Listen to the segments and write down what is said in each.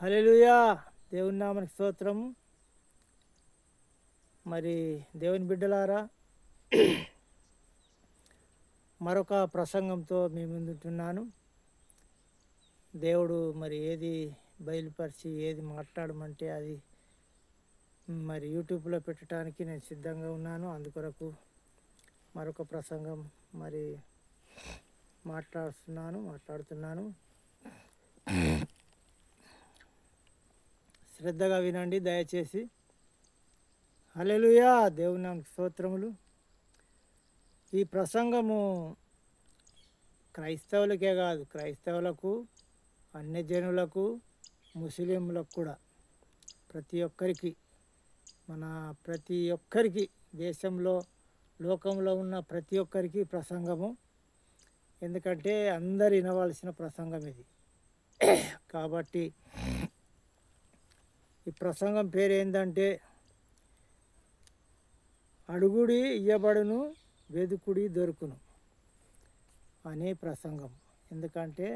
హల్లెలూయా! దేవుని నామానికి స్తోత్రము. మరి దేవుని బిడ్డలారా, మరొక ప్రసంగంతో మీ ముందుంటున్నాను. దేవుడు మరి ఏది బయలుపరిచి ఏది మాట్లాడమంటే అది మరి యూట్యూబ్లో పెట్టడానికి నేను సిద్ధంగా ఉన్నాను. అందుకొరకు మరొక ప్రసంగం మరి మాట్లాడుతున్నాను. శ్రద్ధగా వినండి దయచేసి. హల్లెలూయా! దేవుని నామమునకు స్తోత్రములు. ఈ ప్రసంగము క్రైస్తవులకే కాదు, క్రైస్తవులకు, అన్యజనులకు, ముస్లింలకు కూడా ప్రతి ఒక్కరికి దేశంలో లోకంలో ఉన్న ప్రతి ఒక్కరికి ప్రసంగము. ఎందుకంటే అందరు వినవలసిన ప్రసంగం ఇది. కాబట్టి ఈ ప్రసంగం పేరు ఏంటంటే అడుగుడి ఇయ్యబడును, వెదుకుడి దొరుకును అనే ప్రసంగం. ఎందుకంటే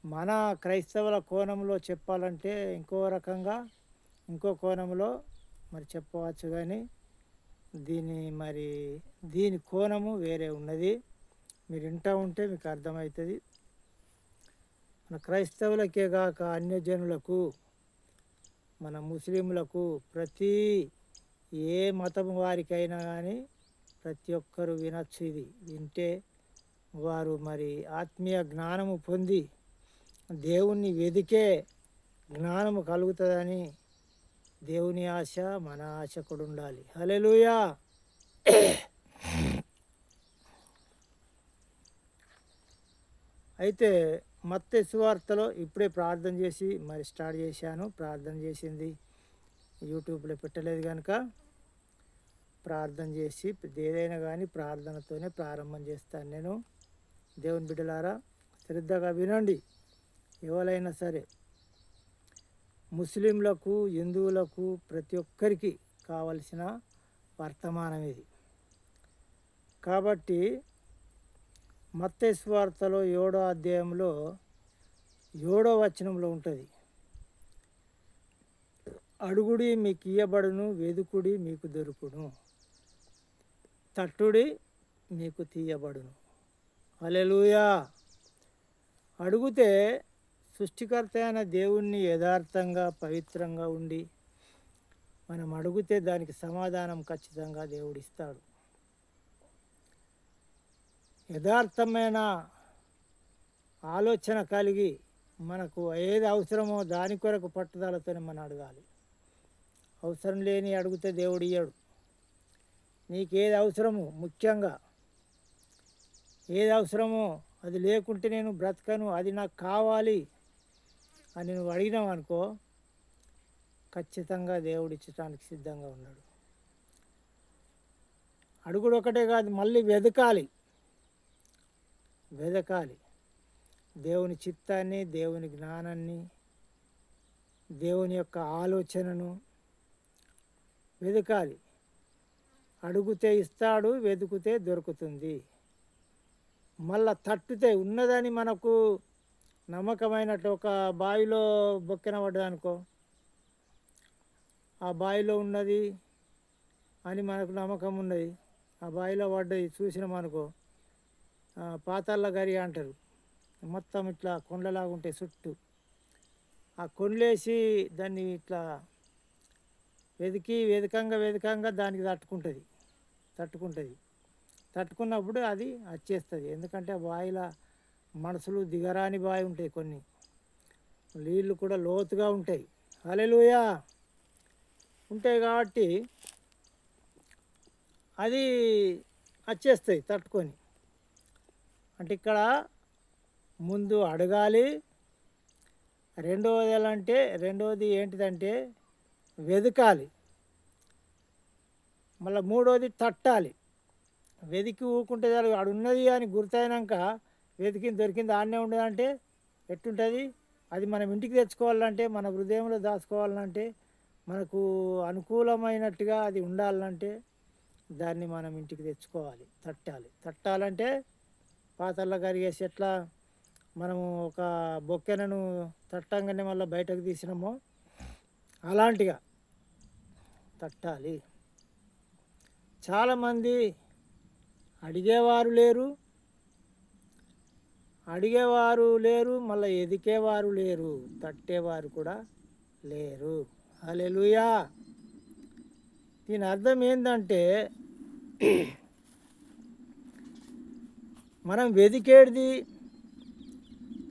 మన క్రైస్తవుల కోణంలో చెప్పాలంటే ఇంకో కోణంలో మరి చెప్పవచ్చు, కానీ దీని కోణము వేరే ఉన్నది. మీరు వింటూ ఉంటే మీకు అర్థమవుతుంది. మన క్రైస్తవులకే కాక అన్యజనులకు, మన ముస్లింలకు, ఏ మతం వారికైనా కానీ ప్రతి ఒక్కరూ వినొచ్చు. ఇది వింటే వారు మరి ఆత్మీయ జ్ఞానము పొంది దేవుణ్ణి వెదికే జ్ఞానము కలుగుతుందని దేవుని ఆశ, మన ఆశ కూడా ఉండాలి. హల్లెలూయా! అయితే మత్తయి సువార్తలో ఇప్పుడే ప్రార్థన చేసి మరి స్టార్ట్ చేశాను. ప్రార్థన చేసింది యూట్యూబ్లో పెట్టలేదు కనుక ప్రార్థన చేసి ఏదైనా కానీ ప్రార్థనతోనే ప్రారంభం చేస్తాను నేను. దేవుని బిడ్డలారా, శ్రద్ధగా వినండి. ఎవరైనా సరే ముస్లింలకు, హిందువులకు ప్రతి ఒక్కరికి కావలసిన వర్తమానం ఇది. కాబట్టి మత్తయి సువార్తలో 7వ అధ్యాయంలో 7వ వచనంలో ఉంటుంది, అడుగుడి మీకు ఇయ్యబడును, వెదుకుడి మీకు దొరుకును, తట్టుడి మీకు తీయబడును. హల్లెలూయా! అడుగుతే సృష్టికర్త అయిన దేవుణ్ణి యథార్థంగా పవిత్రంగా ఉండి మనం అడిగితే దానికి సమాధానం ఖచ్చితంగా దేవుడు ఇస్తాడు. యథార్థమైన ఆలోచన కలిగి మనకు ఏది అవసరమో దాని కొరకు పట్టుదలతోనే మనం అడగాలి. అవసరం లేని అడిగితే దేవుడు ఇయ్యడు. నీకేది అవసరమో, ముఖ్యంగా ఏది అవసరమో అది లేకుంటే నేను బ్రతకను, అది నాకు కావాలి అని నువ్వు అడిగినావు అనుకో, ఖచ్చితంగా దేవుడు ఇచ్చడానికి సిద్ధంగా ఉన్నాడు. అడుగుడు ఒకటే కాదు, మళ్ళీ వెదకాలి. దేవుని చిత్తాన్ని, దేవుని జ్ఞానాన్ని, దేవుని యొక్క ఆలోచనను వెదకాలి. అడుగుతే ఇస్తాడు, వెతుకుతే దొరుకుతుంది. మళ్ళా తట్టుతే ఉన్నదని మనకు నమ్మకమైనట్టు ఒక బావిలో బొక్కెన పడ్డదనుకో, ఆ బావిలో ఉన్నది అని మనకు నమ్మకం ఉన్నది. ఆ బావిలో పడ్డది చూసినామనుకో, పాతాళ గరి అంటారు. మొత్తం ఇట్లా కొండలాగా ఉంటాయి చుట్టూ. ఆ కొండలేసి దాన్ని ఇట్లా వెదకంగా దానికి తట్టుకున్నప్పుడు అది వచ్చేస్తుంది. ఎందుకంటే ఆ బావిలో మనసులు దిగరాని బావి ఉంటాయి, కొన్ని నీళ్ళు కూడా లోతుగా ఉంటాయి. హల్లెలూయా! ఉంటాయి కాబట్టి అది వచ్చేస్తాయి తట్టుకొని. అంటే ఇక్కడ ముందు అడగాలి. రెండవది ఏంటిదంటే వెదకాలి. మళ్ళీ మూడవది తట్టాలి. వెతికి ఊకుంటే చాలు, ఆడు ఉన్నది అని గుర్తయినాక దొరికింది ఆడనే ఉండదంటే ఎట్టుంటుంది? అది మనం ఇంటికి తెచ్చుకోవాలంటే, మన హృదయంలో దాచుకోవాలంటే, మనకు అనుకూలమైనట్టుగా అది ఉండాలంటే దాన్ని మనం ఇంటికి తెచ్చుకోవాలి. తట్టాలంటే పాతల్లో కరిగేసి ఎట్లా మనము ఒక బొక్కెనను తట్టంగానే మళ్ళీ బయటకు తీసినామో అలాంటిగా తట్టాలి. చాలామంది అడిగేవారు లేరు, మళ్ళీ ఎదికేవారు లేరు, తట్టేవారు కూడా లేరు. హల్లెలూయా. దీని అర్థం ఏంటంటే మనం వెదికేది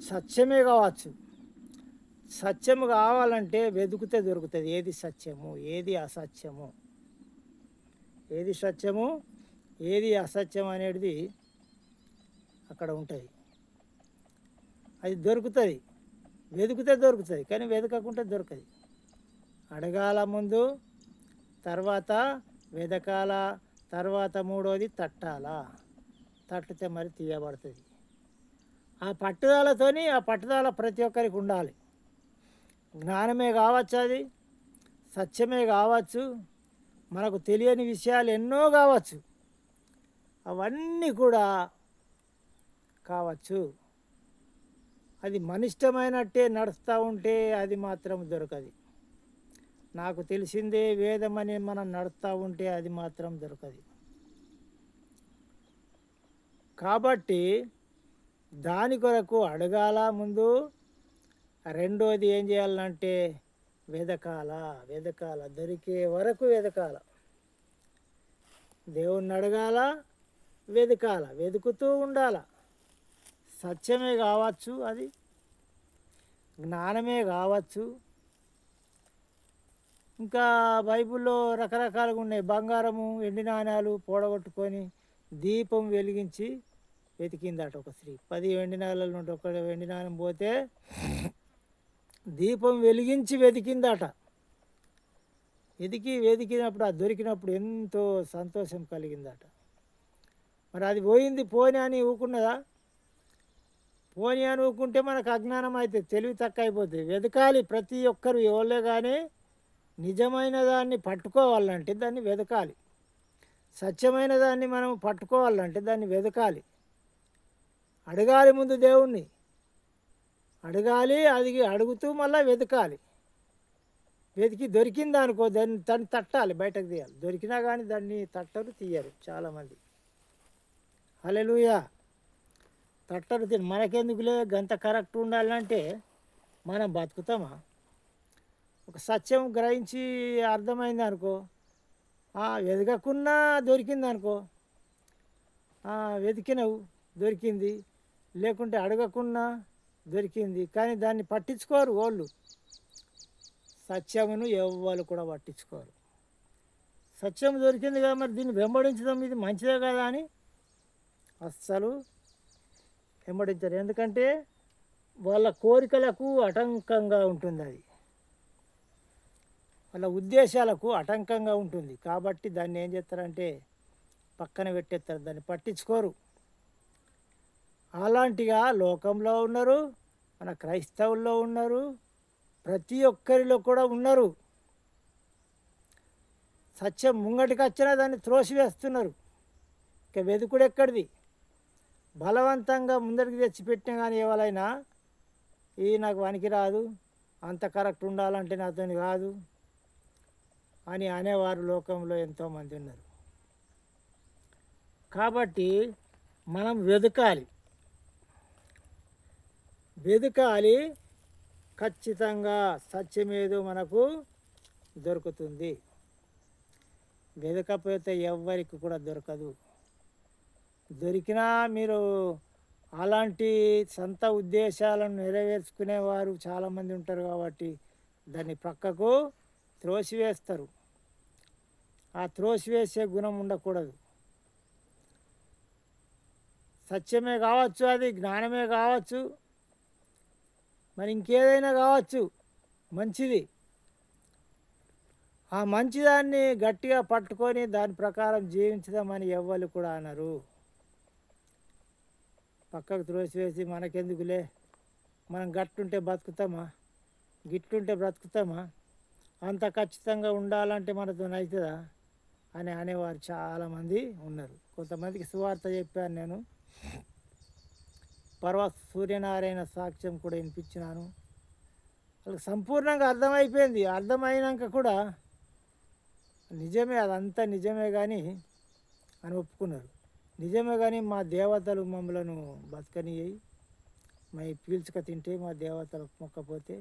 సత్యమే కావచ్చు. సత్యము కావాలంటే వెతుకుతే దొరుకుతుంది. ఏది సత్యము, ఏది అసత్యము, ఏది సత్యము, ఏది అసత్యం అనేది అక్కడ ఉంటుంది. అది దొరుకుతుంది, వెతుకుతే దొరుకుతుంది, కానీ వెతకకుంటే దొరకదు. అడగాల ముందు, తర్వాత వెతకాల, తర్వాత మూడోది తట్టాలా. తట్టితే మరి తీయబడుతుంది. ఆ పట్టుదల ప్రతి ఒక్కరికి ఉండాలి. జ్ఞానమే కావచ్చు, అది సత్యమే కావచ్చు, మనకు తెలియని విషయాలు ఎన్నో కావచ్చు, అవన్నీ కూడా కావచ్చు. అది మనిష్టమైనట్టే నడుస్తూ ఉంటే అది మాత్రం దొరకదు. నాకు తెలిసిందే వేదమని మనం నడుస్తూ ఉంటే అది మాత్రం దొరకదు. కాబట్టి దాని కొరకు అడగాల ముందు, రెండోది ఏం చేయాలంటే వెదకాల, దొరికే వరకు వెదకాల. దేవుణ్ణి అడగాల, వెతుకుతూ ఉండాల. సత్యమే కావచ్చు, అది జ్ఞానమే కావచ్చు. ఇంకా బైబిల్లో రకరకాలుగా ఉన్నాయి. బంగారము, వెండి నాణ్యాలు పోడగొట్టుకొని దీపం వెలిగించి వెతికిందట ఒక స్త్రీ. 10 వెండి నాణ్యాల నుండి ఒక వెండి నాణ్యం పోతే దీపం వెలిగించి వెతికిందట. వెతికినప్పుడు అది దొరికినప్పుడు ఎంతో సంతోషం కలిగిందట. మరి అది పోని అని ఊకున్నదా? పోని అని ఊకుంటే మనకు అజ్ఞానం అయితే తెలివి తక్కువ అయిపోతుంది. వెతకాలి. ప్రతి ఒక్కరు ఎవరే కానీ నిజమైన దాన్ని పట్టుకోవాలంటే దాన్ని వెతకాలి. సత్యమైన దాన్ని మనం పట్టుకోవాలంటే దాన్ని వెతకాలి. అడగాలి ముందు దేవుణ్ణి, అది అడుగుతూ మళ్ళీ వెతకాలి. వెతికి దొరికిందనుకో దాన్ని తట్టాలి, బయటకు తీయాలి. దొరికినా కానీ దాన్ని తట్టరు, తీయరు చాలామంది. హల్లెలూయా. తట్టరు, మనకెందుకులే, గంత కరెక్ట్ ఉండాలంటే మనం బతుకుతామా? ఒక సత్యం గ్రహించి అర్థమైంది అనుకో, వెతకకున్నా దొరికిందనుకో, వెతికినవు దొరికింది, లేకుంటే అడగకున్నా దొరికింది. కానీ దాన్ని పట్టించుకోరు వాళ్ళు. సత్యమును ఎవ్వరు కూడా పట్టించుకోరు. సత్యం దొరికింది కదా, మరి దీన్ని వెంబడించడం ఇది మంచిదే కదా అని అస్సలు వెంబడించరు. ఎందుకంటే వాళ్ళ కోరికలకు ఆటంకంగా ఉంటుంది, అది వాళ్ళ ఉద్దేశాలకు ఆటంకంగా ఉంటుంది. కాబట్టి దాన్ని ఏం చేస్తారంటే పక్కన పెట్టేస్తారు, దాన్ని పట్టించుకోరు. అలాంటిగా లోకంలో ఉన్నారు, మన క్రైస్తవుల్లో ఉన్నారు, ప్రతి ఒక్కరిలో కూడా ఉన్నారు. సత్యం ముంగటికి వచ్చినా దాన్ని త్రోసివేస్తున్నారు. ఇక వెతుకుడు ఎక్కడిది? బలవంతంగా ముందరికి తెచ్చిపెట్టినా కానీ ఎవరైనా నాకు పనికి రాదు, అంత కరెక్ట్ ఉండాలంటే నాతో కాదు అని అనేవారు లోకంలో ఎంతోమంది ఉన్నారు. కాబట్టి మనం వెతకాలి, ఖచ్చితంగా సత్యమేదో మనకు దొరుకుతుంది. వెతకపోతే ఎవ్వరికి కూడా దొరకదు. దొరికినా మీరు అలాంటి సొంత ఉద్దేశాలను నెరవేర్చుకునేవారు చాలామంది ఉంటారు. కాబట్టి దాన్ని ప్రక్కకు త్రోసివేస్తారు. ఆ త్రోసివేసే గుణం ఉండకూడదు. సత్యమే కావచ్చు, అది జ్ఞానమే కావచ్చు, మరి ఇంకేదైనా కావచ్చు, మంచిది. ఆ మంచిదాన్ని గట్టిగా పట్టుకొని దాని ప్రకారం జీవించదామని ఎవ్వరు కూడా అనరు. పక్కకు త్రోసివేసి మనకెందుకులే, మనం గట్టుంటే బతుకుతామా, గిట్టుంటే బ్రతుకుతామా, అంత ఖచ్చితంగా ఉండాలంటే మనతో అవుతుందా అని అనేవారు చాలామంది ఉన్నారు. కొంతమందికి సువార్త చెప్పాను నేను. పర్వత సూర్యనారాయణ సాక్ష్యం కూడా వినిపించినాను. వాళ్ళకి సంపూర్ణంగా అర్థమైపోయింది. అర్థమైనాక కూడా నిజమే, అదంతా నిజమే కానీ అని ఒప్పుకున్నారు. నిజమే కానీ మా దేవతలు మమ్మలను బతకనియ్యి, మా పీల్చుక తింటే మా దేవతలకు మొక్కపోతే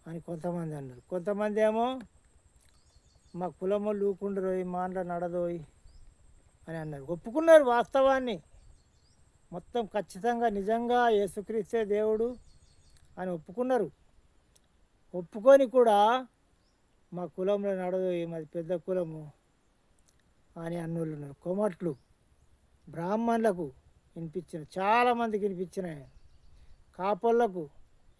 అని కొంతమంది అన్నారు. కొంతమంది ఏమో మా కులమోళ్ళు ఊకుండరోయి, మాండ్ల నడదోయి అని అన్నారు. ఒప్పుకున్నారు వాస్తవాన్ని, మొత్తం ఖచ్చితంగా నిజంగా యేసుక్రీస్తే దేవుడు అని ఒప్పుకున్నారు. ఒప్పుకొని కూడా మా కులంలో నడదోయి, మాది పెద్ద కులము అని అన్నోళ్ళు ఉన్నారు. కొమట్లు బ్రాహ్మణులకు వినిపించిన, చాలామందికి వినిపించినాయి. కాపళ్ళకు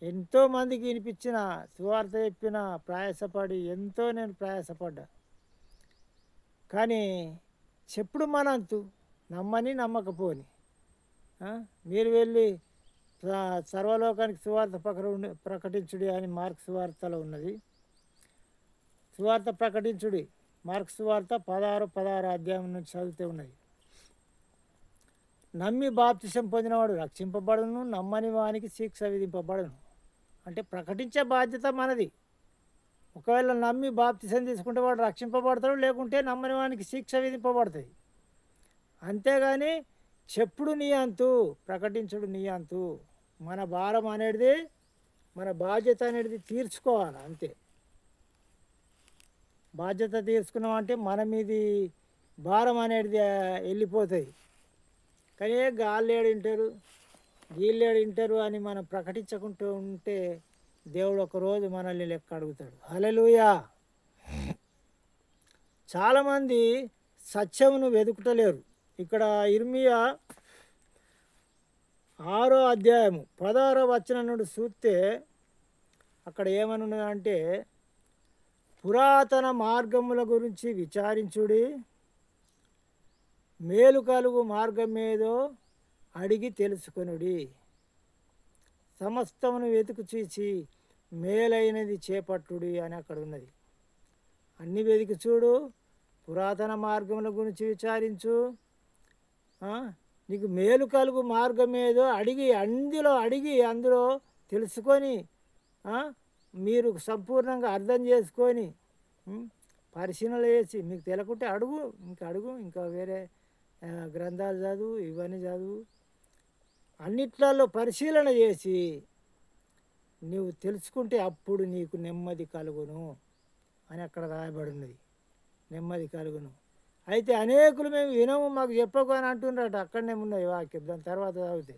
ఎంతోమందికి వినిపించిన, సువార్త చెప్పిన, ప్రయాసపడి ఎంతో నేను ప్రయాసపడ్డా. కానీ చెప్పుడు మనంతు నమ్మని నమ్మకపోని. మీరు వెళ్ళి సర్వలోకానికి సువార్త ప్రకటించుడి అని మార్క్స్ సువార్తలో ఉన్నది. సువార్త ప్రకటించుడి, మార్క్స్ సువార్త 16 అధ్యాయం నుంచి చదివితే ఉన్నది. నమ్మి బాప్తిసం పొందినవాడు రక్షింపబడును, నమ్మని వానికి శిక్ష విధింపబడును. అంటే ప్రకటించే బాధ్యత మనది. ఒకవేళ నమ్మి బాప్తిసం తీసుకుంటే వాడు రక్షింపబడతాడు, లేకుంటే నమ్మని వానికి శిక్ష విధింపబడుతుంది. అంతేగాని చెప్పుడు నీ అంతు, ప్రకటించుడు నీ అంతు. మన భారం అనేది, మన బాధ్యత అనేది తీర్చుకోవాలి అంతే. బాధ్యత తీర్చుకున్నామంటే మన మీది భారం అనేది వెళ్ళిపోతుంది. కానీ గాళ్ళేడు వింటారు, గీళ్ళేడు వింటారు అని మనం ప్రకటించకుంటూ ఉంటే దేవుడు ఒకరోజు మనల్ని లెక్క అడుగుతాడు. హల్లెలూయా. చాలామంది సత్యమును వెతుకుటలేరు. ఇక్కడ ఇర్మియా 6వ అధ్యాయము 16వ వచనం నుండి చూస్తే అక్కడ ఏమనున్నదంటే, పురాతన మార్గముల గురించి విచారించుడి, మేలు కలుగు మార్గం ఏదో అడిగి తెలుసుకొనుడి, సమస్తమును వెతుకు చూచి మేలైనది చేపట్టుడి అని అక్కడ ఉన్నది. అన్ని వెతికి చూడు, పురాతన మార్గముల గురించి విచారించు, నీకు మేలు కలుగు మార్గం ఏదో అందులో తెలుసుకొని మీరు సంపూర్ణంగా అర్థం చేసుకొని పరిశీలన చేసి, మీకు తెలకుంటే అడుగు, ఇంకా వేరే గ్రంథాలు చదువు, ఇవన్నీ చదువు, అన్నిట్లలో పరిశీలన చేసి నీవు తెలుసుకుంటే అప్పుడు నీకు నెమ్మది కలుగును అని అక్కడ రాయబడి ఉన్నది. నెమ్మది కలుగును. అయితే అనేకులు మేము వినము, మాకు చెప్పకు అని అంటున్నారట. అక్కడనే ఉన్నది వాక్యం, దాని తర్వాత చదివితే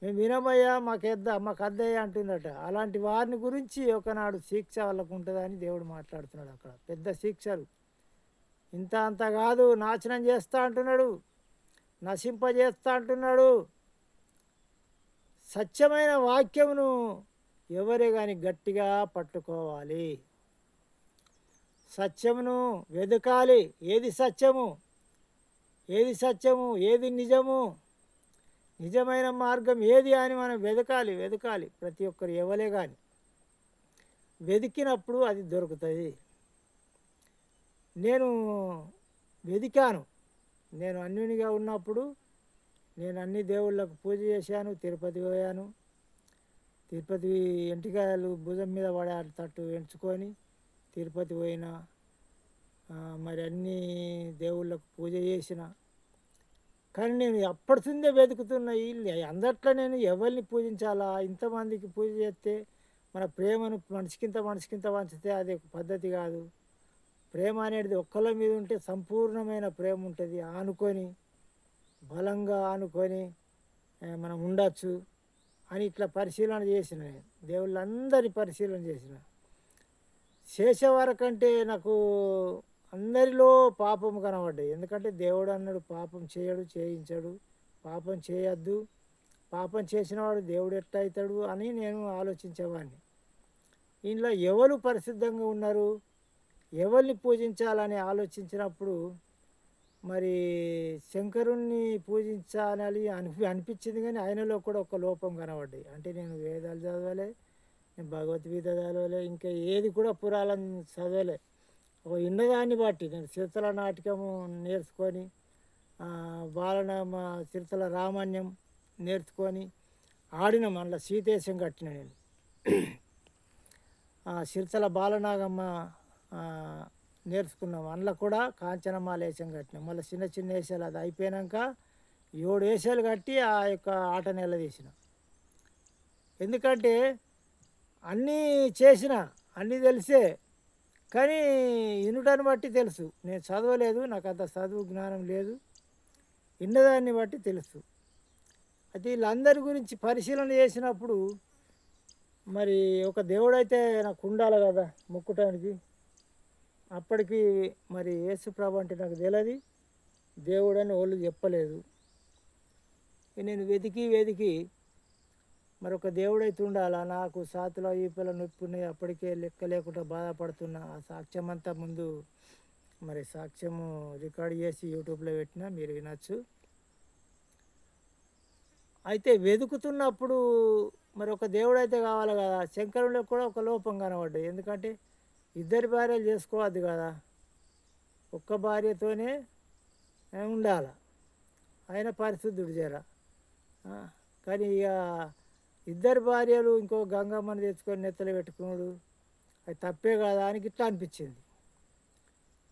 మేము వినమయ్యా, మాకు అద్దయ్యా అంటున్నట. అలాంటి వారిని గురించి ఒకనాడు శిక్ష వాళ్ళకు ఉంటుందని దేవుడు మాట్లాడుతున్నాడు. అక్కడ పెద్ద శిక్షలు, ఇంత అంత కాదు, నాశనం చేస్తా అంటున్నాడు, నశింపజేస్తా అంటున్నాడు. సత్యమైన వాక్యమును ఎవరే కానీ గట్టిగా పట్టుకోవాలి, సత్యమును వెదకాలి. ఏది సత్యము, ఏది నిజము, నిజమైన మార్గం ఏది అని మనం వెదకాలి. ప్రతి ఒక్కరు ఎవరే కానీ వెతికినప్పుడు అది దొరుకుతుంది. నేను వెతికాను. నేను అన్యునిగా ఉన్నప్పుడు నేను అన్ని దేవుళ్ళకు పూజ చేశాను. తిరుపతి పోయాను. తిరుపతి ఎంటికాయలు భుజం మీద పడేటట్టు ఎంచుకొని తిరుపతి పోయినా, మరి అన్ని దేవుళ్ళకు పూజ చేసిన. కానీ నేను అప్పటిసిందే వెతుకుతున్న అందట్లో నేను ఎవరిని పూజించాలా, ఇంతమందికి పూజ చేస్తే మన ప్రేమను మనిషికింత పంచితే అది ఒక పద్ధతి కాదు. ప్రేమ అనేది ఒక్కళ్ళ మీద ఉంటే సంపూర్ణమైన ప్రేమ ఉంటుంది. బలంగా ఆనుకొని మనం ఉండొచ్చు అని ఇట్లా పరిశీలన చేసిన. నేను దేవుళ్ళందరి పరిశీలన చేసే వరకంటే నాకు అందరిలో పాపం కనబడ్డాయి. ఎందుకంటే దేవుడు అన్నాడు, పాపం చేయడు, చేయించడు, పాపం చేయొద్దు, పాపం చేసినవాడు దేవుడు ఎట్లా అవుతాడు అని నేను ఆలోచించేవాడిని. ఇంట్లో ఎవరు పరిశుద్ధంగా ఉన్నారు, ఎవరిని పూజించాలని ఆలోచించినప్పుడు మరి శంకరుణ్ణి పూజించాలని అనిపించింది. కానీ ఆయనలో కూడా ఒక లోపం కనబడ్డాయి. అంటే నేను వేదాలు చదవలే, నేను భగవద్గీత చదవలే, ఇంకా ఏది కూడా పురాణం చదవలే. ఒక ఉన్నదాన్ని బట్టి నేను చిరుతల నాటకము నేర్చుకొని, బాలనామ చిరుతల రామాన్యం నేర్చుకొని ఆడిన మళ్ళీ సీతేశం కట్టిన నేను. సిరితల బాలనాగమ్మ నేర్చుకున్నాం, అందులో కూడా కాంచనమాల వేషం కట్టినాం. మళ్ళీ చిన్న చిన్న వేషాలు అది అయిపోయాక 7 వేషాలు కట్టి ఆ యొక్క ఆట నిలదీసిన. ఎందుకంటే అన్నీ చేసిన, అన్నీ తెలిసే, కానీ వినుటాన్ని బట్టి తెలుసు. నేను చదవలేదు, నాకు అంత చదువు జ్ఞానం లేదు, విన్నదాన్ని బట్టి తెలుసు. అయితే వీళ్ళందరి గురించి పరిశీలన చేసినప్పుడు మరి ఒక దేవుడైతే నాకు ఉండాలి కదా మొక్కుటానికి. అప్పటికి మరి యేసుప్రభు అంటే నాకు తెలియదు, దేవుడని వాళ్ళు చెప్పలేదు. నేను వెతికి మరొక దేవుడైతే ఉండాలా, నాకు సాతులో ఈపల నొప్పి ఉన్నాయి, అప్పటికే లెక్క లేకుండా బాధపడుతున్నా. ఆ సాక్ష్యం అంతా ముందు మరి సాక్ష్యము రికార్డ్ చేసి యూట్యూబ్లో పెట్టినా, మీరు వినొచ్చు. అయితే వెతుకుతున్నప్పుడు మరి ఒక దేవుడైతే కావాలి కదా. శంకరులో కూడా ఒక లోపం కనబడ్డాయి. ఎందుకంటే 2 భార్యలు చేసుకోవద్దు కదా, ఒక్క భార్యతోనే ఉండాలి, ఆయన పరిశుద్ధుడు జరా. కానీ ఇక 2 భార్యలు ఇంకో గంగమ్మని తెచ్చుకొని నెత్తలు పెట్టుకున్నాడు, అది తప్పే కదా అని ఇట్లా అనిపించింది.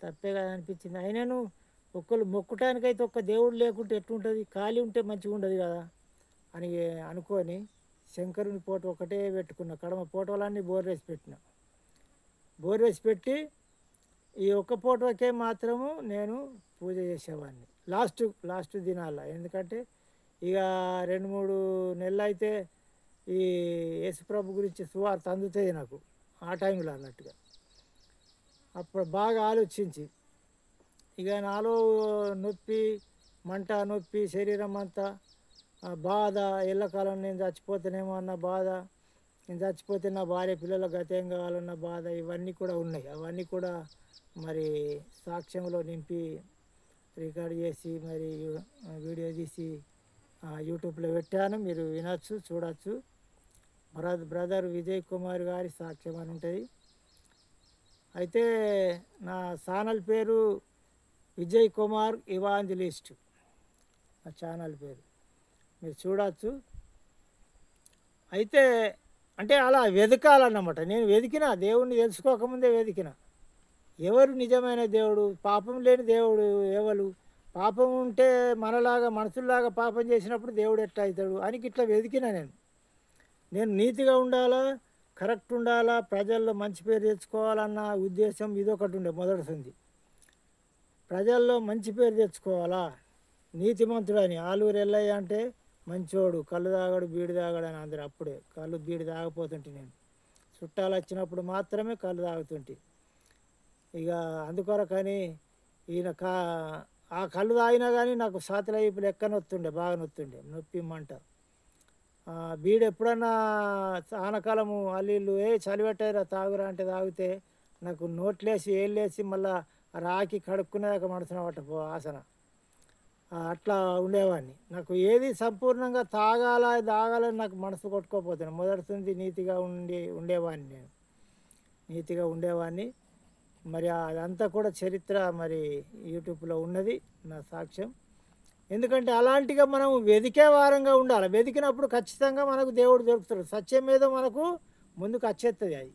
తప్పే కదా అనిపించింది. అయినను ఒకళ్ళు మొక్కటానికైతే ఒక్క దేవుడు లేకుంటే ఎట్లుంటుంది, ఖాళీ ఉంటే మంచిగా ఉండదు కదా అని అనుకొని శంకరుని ఫోటో ఒకటే పెట్టుకున్న. కడమ ఫోటోలన్నీ బోర్రేసి పెట్టిన. బోర్రేసి పెట్టి ఈ ఒక్క ఫోటోకే మాత్రము నేను పూజ చేసేవాడిని లాస్ట్ దినాల్లో. ఎందుకంటే ఇక 2-3 నెలలు అయితే ఈ యేసుప్రభు గురించి సువార్త అందుతుంది నాకు ఆ టైంలో అన్నట్టుగా. అప్పుడు బాగా ఆలోచించి ఇక నాలో నొప్పి, మంట, నొప్పి, శరీరం అంతా బాధ, ఎల్లకాలం నేను చచ్చిపోతేనేమో అన్న బాధ, నేను చచ్చిపోతే నా భార్య పిల్లల గతేం కావాలన్న బాధ, ఇవన్నీ కూడా ఉన్నాయి. అవన్నీ కూడా మరి సాక్ష్యంలో నింపి రికార్డ్ చేసి మరి వీడియో తీసి యూట్యూబ్లో పెట్టాను, మీరు వినొచ్చు, చూడవచ్చు. బ్రదర్ విజయ్ కుమార్ గారి సాక్ష్యం అని ఉంటుంది. అయితే నా ఛానల్ పేరు విజయ్ కుమార్ ఇవాంజలిస్ట్, నా ఛానల్ పేరు, మీరు చూడవచ్చు. అయితే అంటే అలా వెతకాలన్నమాట. నేను వెతికిన, దేవుణ్ణి తెలుసుకోకముందే వెతికిన. ఎవరు నిజమైన దేవుడు, పాపం లేని దేవుడు ఎవరు, పాపం ఉంటే మనలాగా మనుషుల్లాగా పాపం చేసినప్పుడు దేవుడు ఎట్లా అవుతాడు అని ఇట్లా వెతికిన. నేను నీతిగా ఉండాలా, కరెక్ట్ ఉండాలా, ప్రజల్లో మంచి పేరు తెచ్చుకోవాలన్న ఉద్దేశం ఇదొకటి ఉండే మొదటిది. ప్రజల్లో మంచి పేరు తెచ్చుకోవాలా, నీతిమంతుడని. ఆలూరు ఎల్లయ్య అంటే మంచోడు, కళ్ళు తాగాడు, బీడి తాగాడు అని అందరు. అప్పుడే కళ్ళు బీడి తాగపోతుంటే నేను చుట్టాలు వచ్చినప్పుడు మాత్రమే కళ్ళు తాగుతుంటే. ఇక అందుకొరకని ఈయన ఆ కళ్ళు తాగినా కానీ నాకు సాతుల వైపులు ఎక్క నొత్తుండే, బాగా నొత్తుండే, నొప్పి మంట. బీడు ఎప్పుడన్నా ఆనకాలము అల్లీళ్ళు చలిపెట్టారా తాగురా అంటే తాగితే నాకు నోట్లేసి ఏళ్ళేసి మళ్ళా రాకి కడుక్కునేదాకా మనసున పట్టపో ఆసన. అట్లా ఉండేవాడిని. నాకు ఏది సంపూర్ణంగా తాగాలని నాకు మనసు కొట్టుకోపోతాను. మొదటి నీతిగా ఉండేవాడిని, నేను నీతిగా ఉండేవాడిని. మరి అదంతా కూడా చరిత్ర మరి యూట్యూబ్లో ఉన్నది, నా సాక్ష్యం. ఎందుకంటే అలాంటిగా మనం వెతికే వారంగా ఉండాలి. వెతికినప్పుడు ఖచ్చితంగా మనకు దేవుడు దొరుకుతాడు. సత్యం మీద మనకు ముందుకు వచ్చేస్తుంది. అది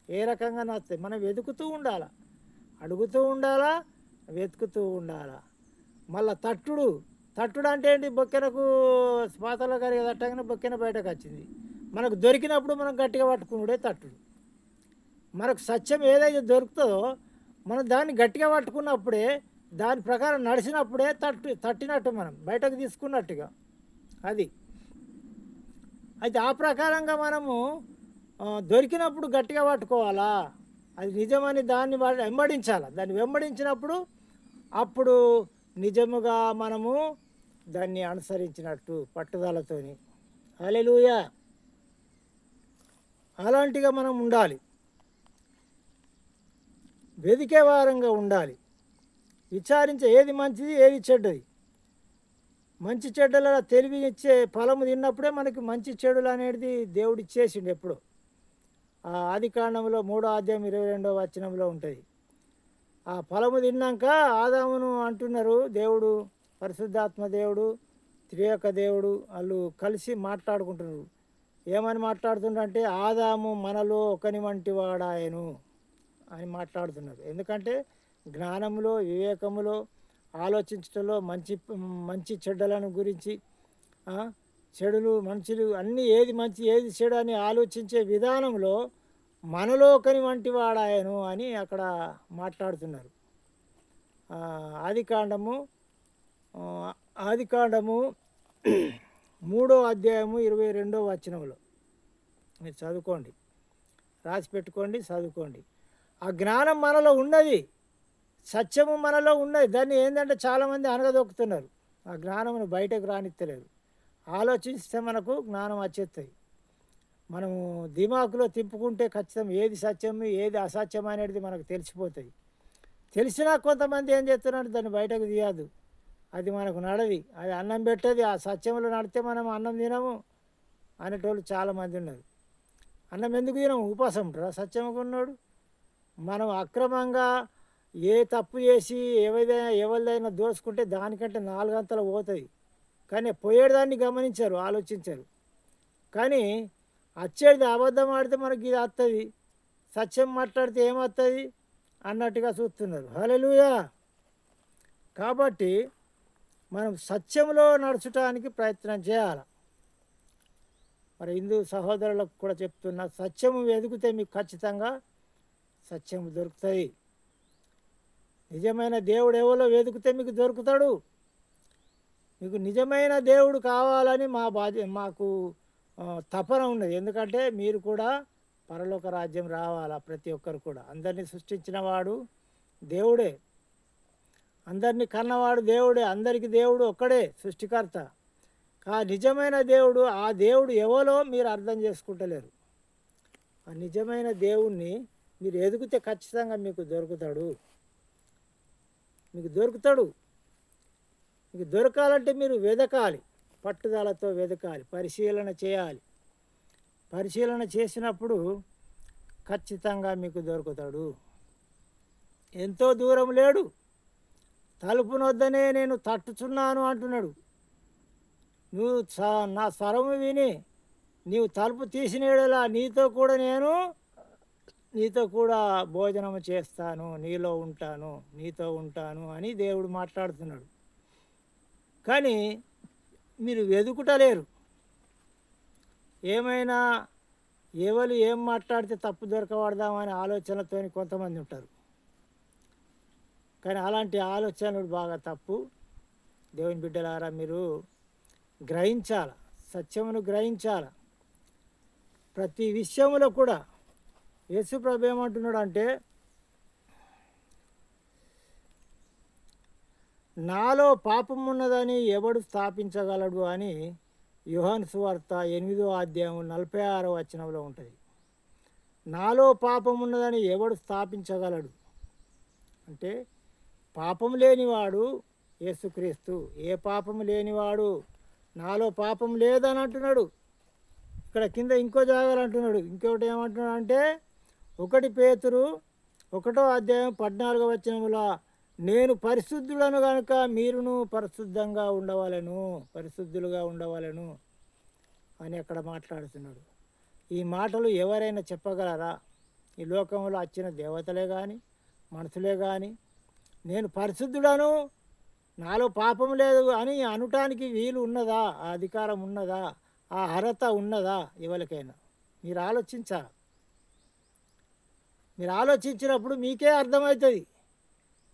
ఏ రకంగా నచ్చుతుంది, మనం వెతుకుతూ ఉండాలా, అడుగుతూ ఉండాలా, వెతుకుతూ ఉండాలా. మళ్ళీ తట్టుడు అంటే ఏంటి, బొక్కెనకు పాతలో కరిగి తట్టగానే బొక్కెన బయటకు వచ్చింది. మనకు దొరికినప్పుడు మనం గట్టిగా పట్టుకున్నాడే తట్టుడు. మనకు సత్యం ఏదైతే దొరుకుతుందో మనం దాన్ని గట్టిగా పట్టుకున్నప్పుడే, దాని ప్రకారం నడిచినప్పుడే తట్టినట్టు, మనం బయటకు తీసుకున్నట్టుగా అది. అయితే ఆ ప్రకారంగా మనము దొరికినప్పుడు గట్టిగా పట్టుకోవాలా, అది నిజమని దాన్ని వెంబడించాలి. దాన్ని వెంబడించినప్పుడు అప్పుడు నిజముగా మనము దాన్ని అనుసరించినట్టు పట్టుదలతోని. హల్లెలూయా. అలాంటిగా మనం ఉండాలి, వెతికే వారంగా ఉండాలి. విచారించే ఏది మంచిది ఏది చెడ్డది. మంచి చెడ్డల తెలివినిచ్చే ఫలము తిన్నప్పుడే మనకి మంచి చెడులు అనేది దేవుడు ఇచ్చేసిండు ఎప్పుడు. ఆది కాండంలో 3వ అధ్యాయం 22వ వచనంలో ఉంటుంది. ఆ ఫలము తిన్నాక ఆదామును అంటున్నారు, దేవుడు పరిశుద్ధాత్మ దేవుడు త్రియొక దేవుడు వాళ్ళు కలిసి మాట్లాడుకుంటున్నారు. ఏమని మాట్లాడుతున్నారంటే ఆదాము మనలో ఒకని వంటి వాడాయను అని మాట్లాడుతున్నారు. ఎందుకంటే జ్ఞానములో, వివేకములో, ఆలోచించటంలో మంచి మంచి చెడ్డలను గురించి, ఆ, చెడులు మంచులు అన్నీ ఏది మంచి ఏది చెడు అని ఆలోచించే విధానంలో మనలో ఒకని వంటి వాడాయను అని అక్కడ మాట్లాడుతున్నారు. ఆది కాండము ఆది కాండము 3వ అధ్యాయము 22వ వచనంలో మీరు చదువుకోండి, రాసి పెట్టుకోండి, చదువుకోండి. ఆ జ్ఞానం మనలో ఉన్నది, సత్యము మనలో ఉన్నది. దాన్ని ఏంటంటే చాలామంది అనగదొక్కుతున్నారు, ఆ జ్ఞానమును బయటకు రానిత్తలేరు. ఆలోచిస్తే మనకు జ్ఞానం వచ్చేస్తుంది. మనము దిమాకులో తిప్పుకుంటే ఖచ్చితం ఏది సత్యం ఏది అసత్యం అనేది మనకు తెలిసిపోతుంది. తెలిసినా కొంతమంది ఏం చేస్తున్నారు, దాన్ని బయటకు తీయదు. అది మనకు నడది, అది అన్నం పెట్టది. ఆ సత్యంలో నడితే మనం అన్నం తినము అనేటోళ్ళు చాలామంది ఉన్నారు. అన్నం ఎందుకు తినము, ఉపాసం ఉంటారా సత్యంగా ఉన్నాడు? మనం అక్రమంగా ఏ తప్పు చేసి ఎవరిదైనా దోసుకుంటే దానికంటే 4 అంతలు పోతుంది. కానీ పోయేదాన్ని గమనించారు, ఆలోచించారు. కానీ వచ్చేది అబద్ధం ఆడితే మనకి ఇది వస్తుంది, సత్యం మాట్లాడితే ఏమవుతుంది అన్నట్టుగా చూస్తున్నారు. హల్లెలూయా. కాబట్టి మనం సత్యంలో నడుచడానికి ప్రయత్నం చేయాలి. మరి హిందూ సహోదరులకు కూడా చెప్తున్నా, సత్యము వెతికితే మీకు ఖచ్చితంగా సత్యం దొరుకుతుంది. నిజమైన దేవుడు ఎవరో వెతికితే మీకు దొరుకుతాడు. మీకు నిజమైన దేవుడు కావాలని మాకు తపన ఉన్నది. ఎందుకంటే మీరు కూడా పరలోక రాజ్యం రావాలా. ప్రతి ఒక్కరు కూడా, అందరినీ సృష్టించిన వాడు దేవుడే, అందరినీ కన్నవాడు దేవుడే, అందరికీ దేవుడు ఒక్కడే సృష్టికర్త. నిజమైన దేవుడు, ఆ దేవుడు ఎవరో మీరు అర్థం చేసుకుంటలేరు. ఆ నిజమైన దేవుణ్ణి మీరు ఎదిగితే ఖచ్చితంగా మీకు దొరుకుతాడు. మీకు దొరుకుతాడు. మీకు దొరకాలంటే మీరు వెదకాలి, పట్టుదలతో వెదకాలి, పరిశీలన చేయాలి. పరిశీలన చేసినప్పుడు ఖచ్చితంగా మీకు దొరుకుతాడు. ఎంతో దూరం లేడు, తలుపునొద్దనే నేను తట్టుచున్నాను అంటున్నాడు. నువ్వు నా స్వరము విని నీవు తలుపు తీసినేడలా నీతో కూడా భోజనము చేస్తాను, నీలో ఉంటాను, నీతో ఉంటాను అని దేవుడు మాట్లాడుతున్నాడు. కానీ మీరు వెదుకుటలేరు. ఏమైనా ఎవరు ఏం మాట్లాడితే తప్పు దొరకబడదామనే ఆలోచనలతో కొంతమంది ఉంటారు. కానీ అలాంటి ఆలోచనలు బాగా తప్పు. దేవుని బిడ్డలారా, మీరు గ్రహించాల, సత్యమును గ్రహించాల. ప్రతి విషయంలో కూడా యేసుప్రభు ఏమంటున్నాడు అంటే, నాలో పాపం ఉన్నదని ఎవడు స్థాపించగలడు అని యోహాను సువార్త 8వ అధ్యాయం 46వ వచనంలో ఉంటుంది. నాలో పాపం ఉన్నదని ఎవడు స్థాపించగలడు అంటే, పాపం లేనివాడు యేసుక్రీస్తు. ఏ పాపం లేనివాడు, నాలో పాపం లేదని అంటున్నాడు. ఇక్కడ కింద ఇంకో జాగాలు అంటున్నాడు. ఇంకొకటి ఏమంటున్నాడు అంటే, 1 పేతురు 1వ అధ్యాయం 14వ వచనములో, నేను పరిశుద్ధులను కనుక మీరును పరిశుద్ధంగా ఉండవలను, పరిశుద్ధులుగా ఉండవలను అని అక్కడ మాట్లాడుతున్నాడు. ఈ మాటలు ఎవరైనా చెప్పగలరా? ఈ లోకంలో వచ్చిన దేవతలే కానీ మనుషులే కానీ నేను పరిశుద్ధుడను, నాలో పాపం లేదు అని అనటానికి వీలు ఉన్నదా? ఆ అధికారం ఉన్నదా? ఆ అర్హత ఉన్నదా ఎవరికైనా? మీరు ఆలోచించాలి. మీరు ఆలోచించినప్పుడు మీకే అర్థమవుతుంది.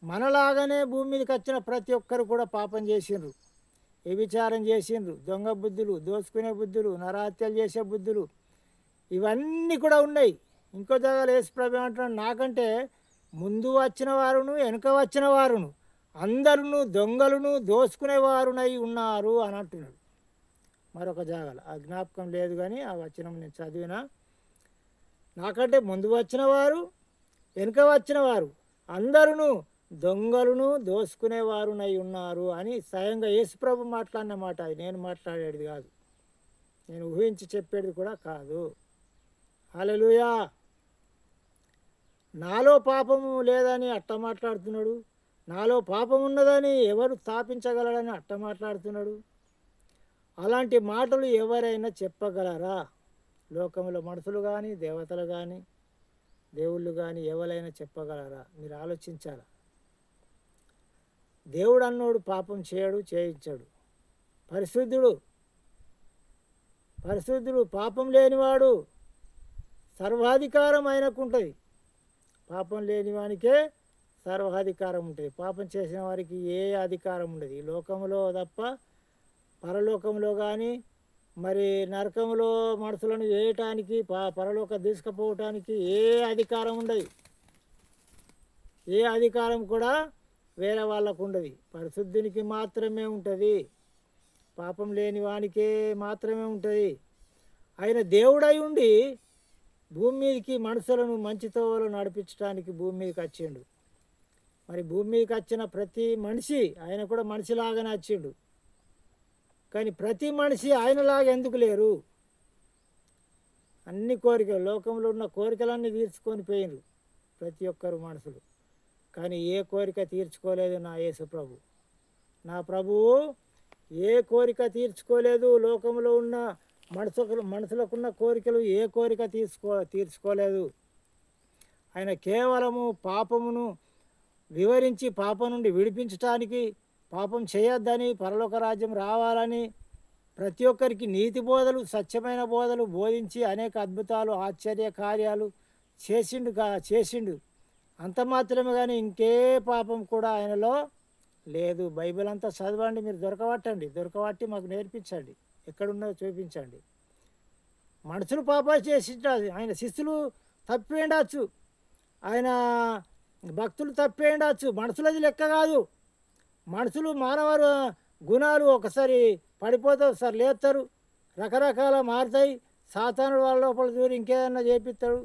మనలాగానే భూమి మీదకి వచ్చిన ప్రతి ఒక్కరు కూడా పాపం చేసిండ్రు, వ్యభిచారం చేసిండ్రు, దొంగ బుద్ధులు, దోచుకునే బుద్ధులు, నరహత్యలు చేసే బుద్ధులు, ఇవన్నీ కూడా ఉన్నాయి. ఇంకో జాగాలో యేసుప్రభు ఏమంటున్నాడు, నాకంటే ముందు వచ్చిన వారును వెనుక వచ్చిన వారును అందరును దొంగలను దోచుకునేవారునై ఉన్నారు అని అంటున్నాడు. మరొక జాగాలో ఆ జ్ఞాపకం లేదు కానీ ఆ వచనం నేను చదివినా, నాకంటే ముందు వచ్చిన వారు వెనుక వచ్చిన వారు అందరును దొంగలను దోసుకునేవారునై ఉన్నారు అని స్వయంగా యేసుప్రభు మాట్లాడిన మాట. అది నేను మాట్లాడేది కాదు, నేను ఊహించి చెప్పేది కూడా కాదు. హల్లెలూయా. నాలో పాపము లేదని అట్ట మాట్లాడుతున్నాడు, నాలో పాపం ఉన్నదని ఎవరు స్థాపించగలడని అట్ట మాట్లాడుతున్నాడు. అలాంటి మాటలు ఎవరైనా చెప్పగలరా? లోకంలో మనుషులు కానీ, దేవతలు కానీ, దేవుళ్ళు కానీ ఎవరైనా చెప్పగలరా? మీరు ఆలోచించాలా. దేవుడు అన్నోడు పాపం చేయడు, చేయించాడు. పరిశుద్ధుడు, పరిశుద్ధుడు, పాపం లేనివాడు. సర్వాధికారం ఆయనకుంటుంది. పాపం లేని వానికే సర్వాధికారం ఉంటుంది. పాపం చేసిన వారికి ఏ అధికారం ఉండదు. ఈ లోకంలో తప్ప పరలోకంలో కానీ, మరి నరకంలో మనుషులను వేయటానికి, పరలోక తీసుకుపోవటానికి ఏ అధికారం ఉండదు. ఏ అధికారం కూడా వేరే వాళ్ళకు ఉండదు. పరిశుద్ధునికి మాత్రమే ఉంటుంది. పాపం లేని వానికే మాత్రమే ఉంటుంది. ఆయన దేవుడై ఉండి భూమి మీదకి మనుషులను మంచి తోవలో నడిపించడానికి భూమి మీదకి వచ్చిండు. మరి భూమి మీదకి వచ్చిన ప్రతి మనిషి ఆయన కూడా మనిషిలాగానే వచ్చిండు. కానీ ప్రతి మనిషి ఆయనలాగా ఎందుకు లేరు? అన్ని కోరికలు, లోకంలో ఉన్న కోరికలన్నీ తీర్చుకొని పోయినరు ప్రతి ఒక్కరు మనుషులు. కానీ ఏ కోరిక తీర్చుకోలేదు నా యేసు ప్రభు. నా ప్రభువు ఏ కోరిక తీర్చుకోలేదు. లోకంలో ఉన్న మనుషులకున్న కోరికలు ఏ కోరిక తీర్చుకోలేదు. ఆయన కేవలము పాపమును వివరించి పాపం నుండి విడిపించటానికి, పాపం చేయొద్దని, పరలోక రాజ్యం రావాలని ప్రతి ఒక్కరికి నీతి బోధలు, సత్యమైన బోధలు బోధించి అనేక అద్భుతాలు, ఆశ్చర్య కార్యాలు చేసిండు. అంత మాత్రమే కానీ ఇంకే పాపం కూడా ఆయనలో లేదు. బైబిల్ అంతా చదవండి, మీరు దొరకబట్టి మాకు నేర్పించండి, ఎక్కడున్నదో చూపించండి. మనుషులు పాపాలు చేసింటారు. ఆయన శిష్యులు తప్పిపోయిండొచ్చు, ఆయన భక్తులు తప్పిపోయిండొచ్చు. మనుషులది లెక్క కాదు. మనుషులు మానవ గుణాలు ఒకసారి పడిపోతారు, ఒకసారి లేస్తారు, రకరకాల మారుతాయి. సాతానుడు వాళ్ళ లోపల దూరి ఇంకేదన్నా చేపిస్తాడు.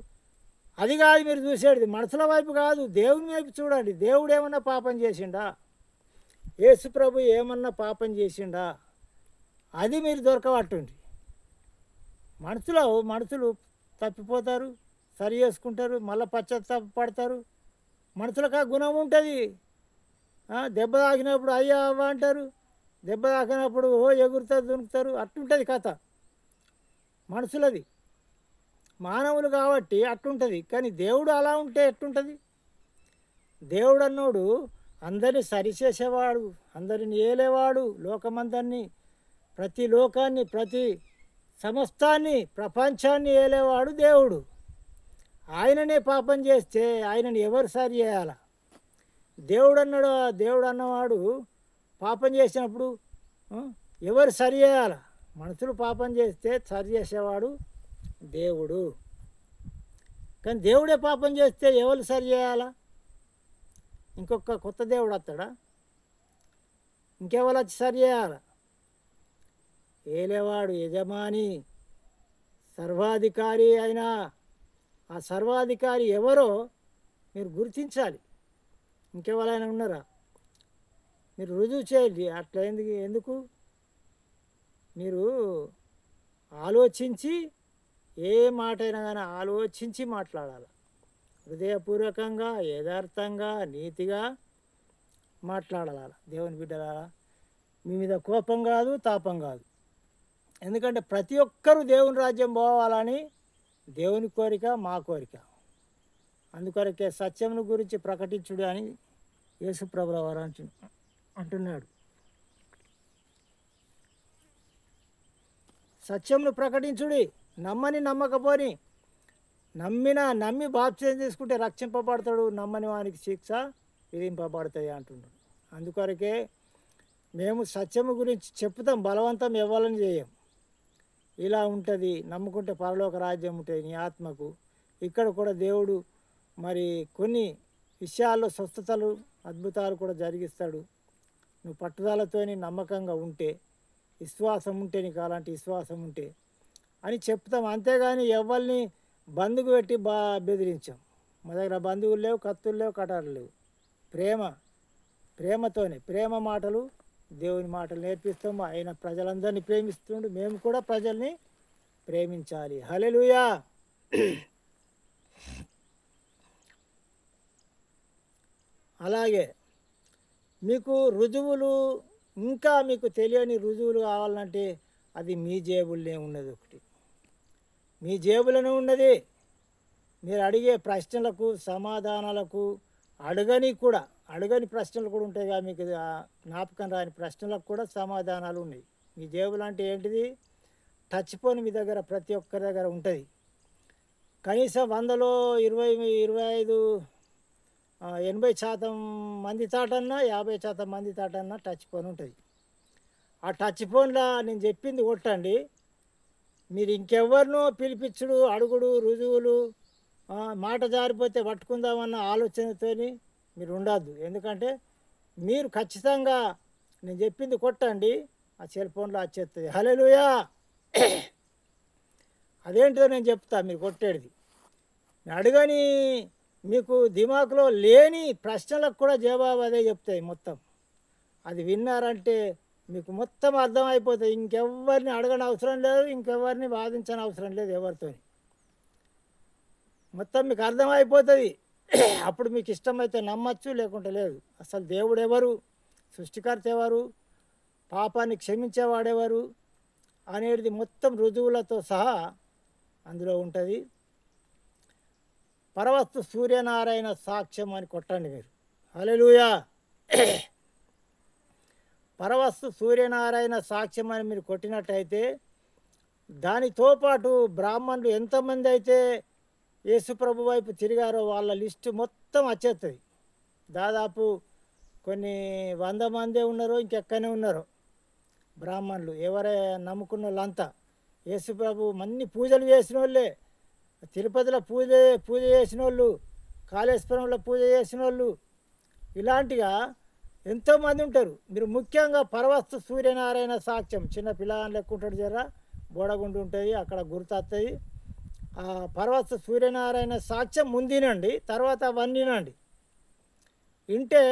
అది కాదు మీరు చూసేది. మనుషుల వైపు కాదు, దేవుని వైపు చూడండి. దేవుడు ఏమన్నా పాపం చేసిండా? యేసు ప్రభు ఏమన్నా పాపం చేసిండా? అది మీరు దొరకబట్టండి. మనుషులు తప్పిపోతారు, సరి చేసుకుంటారు, మళ్ళీ పశ్చాత్తాపడతారు. మనుషులకు ఆ గుణం ఉంటుంది. దెబ్బ తాకినప్పుడు అయ్యా అవ్వ అంటారు, దెబ్బ తాకినప్పుడు ఎగురుతారు, దునుకుతారు. అట్లుంటుంది కథ మనుషులది. మానవులు కాబట్టి అట్లుంటుంది. కానీ దేవుడు అలా ఉంటే ఎట్లుంటుంది? దేవుడు అన్నోడు అందరినీ సరిచేసేవాడు, అందరిని ఏలేవాడు. లోకమందరినీ, ప్రతి లోకాన్ని, ప్రతి సమస్తాన్ని, ప్రపంచాన్ని ఏలేవాడు దేవుడు. ఆయననే పాపం చేస్తే ఆయనని ఎవరు సరి చేయాల? దేవుడు అన్నవాడు పాపం చేసినప్పుడు ఎవరు సరి చేయాల? మనుషులు పాపం చేస్తే సరి చేసేవాడు దేవుడు. కానీ దేవుడే పాపం చేస్తే ఎవరు సరి చేయాలా? ఇంకొక కొత్త దేవుడు వస్తాడా? ఇంకెవరు వచ్చి సరి చేయాలా? ఏలేవాడు, యజమాని, సర్వాధికారి అయినా ఆ సర్వాధికారి ఎవరో మీరు గుర్తించాలి. ఇంకెవరైనా ఉన్నారా? మీరు రుజువు చేయండి. అట్లా ఎందుకు మీరు ఆలోచించి, ఏ మాట అయినా కానీ ఆలోచించి మాట్లాడాలి. హృదయపూర్వకంగా, యథార్థంగా, నీతిగా మాట్లాడాలి. దేవుని బిడ్డలారా, మీ మీద కోపం కాదు, తాపం కాదు. ఎందుకంటే ప్రతి ఒక్కరూ దేవుని రాజ్యం పోవాలని దేవుని కోరిక, మా కోరిక. అందుకొరకే సత్యమును గురించి ప్రకటించుడు అని యేసు ప్రభుల వారు అంటున్నాడు. సత్యమును ప్రకటించుడి, నమ్మకపోని, నమ్మి బాప్తిసం తీసుకుంటే రక్షింపబడతాడు, నమ్మని వానికి శిక్ష విధింపబడుతుంది అంటున్నాడు. అందుకొరకే మేము సత్యము గురించి చెప్తాం, బలవంతం ఇవ్వాలని చేయం. ఇలా ఉంటుంది, నమ్ముకుంటే పరలోక రాజ్యం ఉంటుంది నీ ఆత్మకు. ఇక్కడ కూడా దేవుడు మరి కొన్ని విషయాల్లో స్వస్థతలు, అద్భుతాలు కూడా జరిగిస్తాడు. నువ్వు పట్టుదలతోని నమ్మకంగా ఉంటే, విశ్వాసం ఉంటే, నీకు అలాంటి విశ్వాసం ఉంటే అని చెప్తాం. అంతేగాని ఎవరిని బంధుకు పెట్టి బెదిరించాం. మా దగ్గర బంధువులు లేవు, కత్తులు లేవు, కటారులు లేవు. ప్రేమతోనే, ప్రేమ మాటలు, దేవుని మాటలు నేర్పిస్తాము. ఆయన ప్రజలందరినీ ప్రేమిస్తుండు, మేము కూడా ప్రజల్ని ప్రేమించాలి. హల్లెలూయా. అలాగే మీకు రుజువులు, ఇంకా మీకు తెలియని రుజువులు కావాలంటే అది మీ జేబుల్లోనే ఉన్నది. ఒకటి మీ జేబులోనే ఉన్నది. మీరు అడిగే ప్రశ్నలకు సమాధానాలకు అడగని ప్రశ్నలు కూడా ఉంటాయి. మీకు జ్ఞాపకం రాని ప్రశ్నలకు కూడా సమాధానాలు ఉన్నాయి. మీ జేబులు అంటే ఏంటిది? టచ్ ఫోన్ మీ దగ్గర ప్రతి ఒక్కరి దగ్గర ఉంటుంది. కనీసం 100లో 25 80% మంది తాటన్నా 50% మంది తాటన్నా టచ్ ఫోన్ ఉంటుంది. ఆ టచ్ ఫోన్లో నేను చెప్పింది కొట్టండి. మీరు ఇంకెవరినో పిలిపించుడు, అడుగుడు, రుజువులు, మాట జారిపోతే పట్టుకుందామన్న ఆలోచనతో మీరు ఉండద్దు. ఎందుకంటే మీరు ఖచ్చితంగా నేను చెప్పింది కొట్టండి, ఆ సెల్ ఫోన్లో వచ్చేస్తుంది. హల్లెలూయా. అదేంటో నేను చెప్తా. మీరు కొట్టేది అడగని, మీకు దిమాకులో లేని ప్రశ్నలకు కూడా జవాబు అదే చెప్తాయి మొత్తం. అది విన్నారంటే మీకు మొత్తం అర్థమైపోతుంది. ఇంకెవరిని అడగని అవసరం లేదు, ఇంకెవరిని వాదించని అవసరం లేదు ఎవరితో. మొత్తం మీకు అర్థమైపోతుంది. అప్పుడు మీకు ఇష్టమైతే నమ్మచ్చు, లేకుంటే లేదు. అసలు దేవుడు ఎవరు, సృష్టికర్త ఎవరు, పాపాన్ని క్షమించేవాడెవరు అనేది మొత్తం రుజువులతో సహా అందులో ఉంటుంది. పరవస్తు సూర్యనారాయణ సాక్ష్యం అని కొట్టండి మీరు. హల్లెలూయా. పరవస్తు సూర్యనారాయణ సాక్ష్యం అని మీరు కొట్టినట్టయితే దానితో పాటు బ్రాహ్మణులు ఎంతమంది అయితే యేసుప్రభు వైపు తిరిగారో వాళ్ళ లిస్టు మొత్తం వచ్చేస్తుంది. దాదాపు కొన్ని 100 మందే ఉన్నారో ఇంకెక్కనే ఉన్నారో బ్రాహ్మణులు. ఎవరే నమ్ముకున్న వాళ్ళంతా యేసుప్రభు అన్ని పూజలు చేసిన వాళ్ళే. తిరుపతిలో పూజ చేసిన వాళ్ళు, కాళేశ్వరంలో పూజ చేసిన వాళ్ళు, ఇలాంటిగా ఎంతోమంది ఉంటారు. మీరు ముఖ్యంగా పరవస్తు సూర్యనారాయణ సాక్ష్యం, చిన్న పిల్లగాని లెక్క ఉంటాడు, జర బోడగుండు ఉంటుంది, అక్కడ గుర్తొస్తుంది. ఆ పరవస్తు సూర్యనారాయణ సాక్ష్యం ముందినండి, తర్వాత అవన్నీనండి. వింటే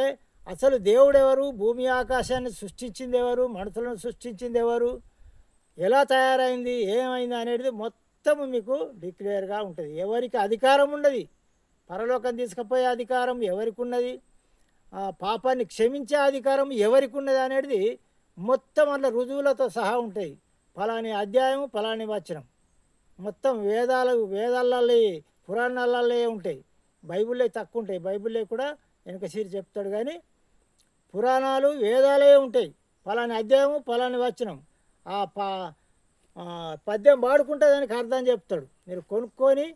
అసలు దేవుడు ఎవరు, భూమి ఆకాశాన్ని సృష్టించింది ఎవరు, మనుషులను సృష్టించింది ఎవరు, ఎలా తయారైంది, ఏమైంది అనేది మొత్తం మీకు డిక్లేర్గా ఉంటుంది. ఎవరికి అధికారం ఉన్నది, పరలోకం తీసుకుపోయే అధికారం ఎవరికి ఉన్నది, పాపాన్ని క్షమించే అధికారం ఎవరికి ఉన్నది అనేది మొత్తం అందులో రుజువులతో సహా ఉంటాయి. ఫలాని అధ్యాయం, ఫలాని వచనం మొత్తం వేదాలలో పురాణాలలో ఉంటాయి. బైబిల్లో తక్కువ ఉంటాయి. బైబిల్లో కూడా వెనక సీరి చెప్తాడు, కానీ పురాణాలు వేదాలే ఉంటాయి. ఫలాని అధ్యాయము, ఫలాని వచనం, ఆ పద్యం పాడుకుంటే దానికి అర్థం చెప్తాడు. మీరు కొనుక్కొని